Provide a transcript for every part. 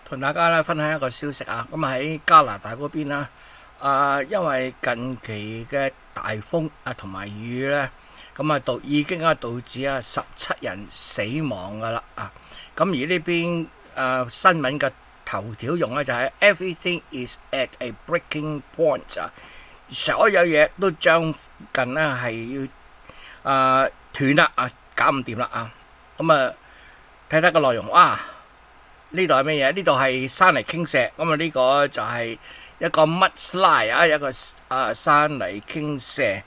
同大家咧分享一個消息啊！咁喺加拿大嗰邊啦，因為近期嘅大風同埋雨咧，咁已經導致17人死亡噶啦啊！咁而呢邊新聞嘅頭條用咧就係 Everything is at a breaking point 啊！所有嘢都將近咧係要斷啦啊，搞唔掂啦啊！咁睇睇個內容哇！呢度係咩嘢？呢度係山泥傾瀉，咁呢個就係一個 mudslide 啊，一個山泥傾瀉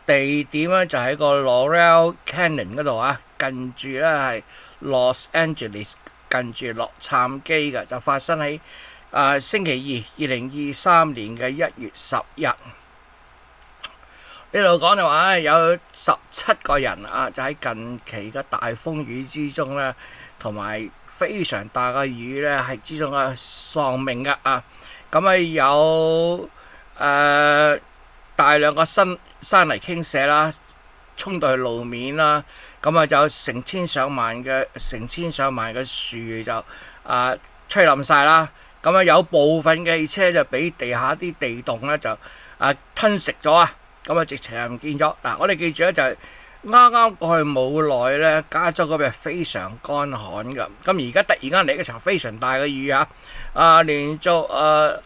地點咧就喺個 Laurel Canyon 嗰度啊，近住咧係 Los Angeles， 近住洛杉磯嘅，就發生喺星期二2023年嘅1月10日。呢度講就話有17個人就喺近期嘅大風雨之中咧，同埋非常大嘅雨咧，係之中喪命嘅啊！咁有大量個山泥傾瀉啦，衝到去路面啦，咁就成千上萬嘅樹就吹冧晒啦。咁有部分嘅汽車就俾地下啲地洞咧就吞食咗啊！咁直情係唔見咗嗱。我哋記住咧就係啱啱過去冇耐咧，加州嗰邊係非常乾旱㗎。咁而家突然間嚟一場非常大嘅雨連續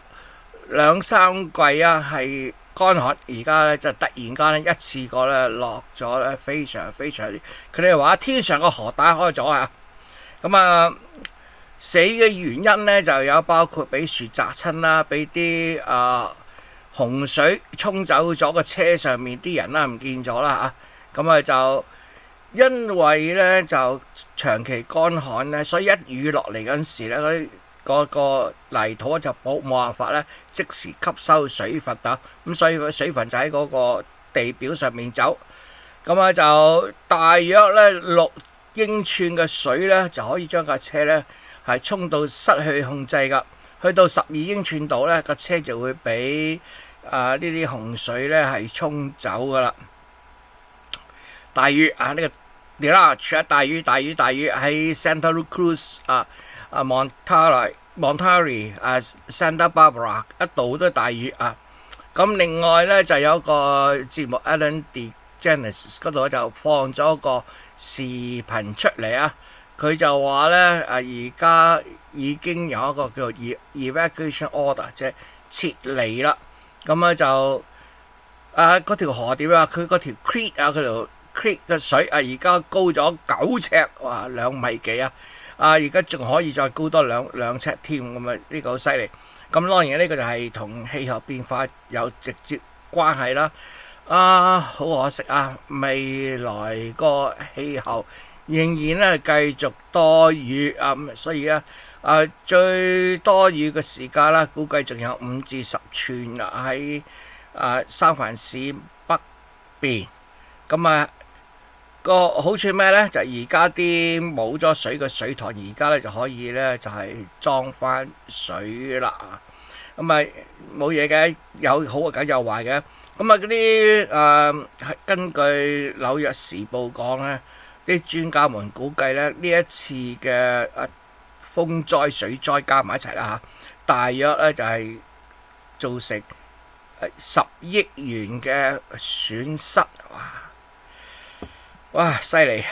2-3季係乾旱，而家咧就突然間咧一次過咧落咗咧非常非常。佢哋話天上個河打開咗啊！咁死嘅原因咧就有包括俾樹砸親啦，俾啲洪水沖走咗個車上面啲人啦，唔見咗啦嚇。咁就因為咧就長期乾旱咧，所以一雨落嚟嗰陣時咧，嗰個泥土就冇辦法咧即時吸收水分啊，咁所以個水分就喺嗰個地表上面走。咁就大約咧6英寸嘅水咧就可以將架車咧係沖到失去控制噶。去到12英寸度咧，個車就會俾呢啲洪水咧係沖走噶啦。大雨呢個你啦，大雨喺 Santa Cruz Monterey Santa Barbara 一度都大雨啊。咁另外咧就有個節目 Ellen DeGeneres 嗰度就放咗個視頻出嚟啊。佢就話咧而家已經有一個叫做 evacuation order， 即係撤離啦。咁就嗰條河點啊？佢嗰條 creek 佢條 creek 嘅水而家高咗9尺，哇，2米幾啊！而家仲可以再高多兩尺添，咁呢個好犀利。咁當然呢個就係同氣候變化有直接關係啦。好可惜未來個氣候仍然咧繼續多雨所以最多雨嘅時間啦，估計仲有5至10寸喺三藩市北邊。咁個好處咩咧？就而家啲冇咗水嘅水塘，而家咧就可以咧就係裝翻水啦。咁冇嘢嘅，有好嘅梗有壞嘅。咁嗰啲根據紐約時報講咧，啲專家們估計咧呢一次嘅風災水災加埋一齊啦大約咧就係造成10億元嘅損失。哇！犀利！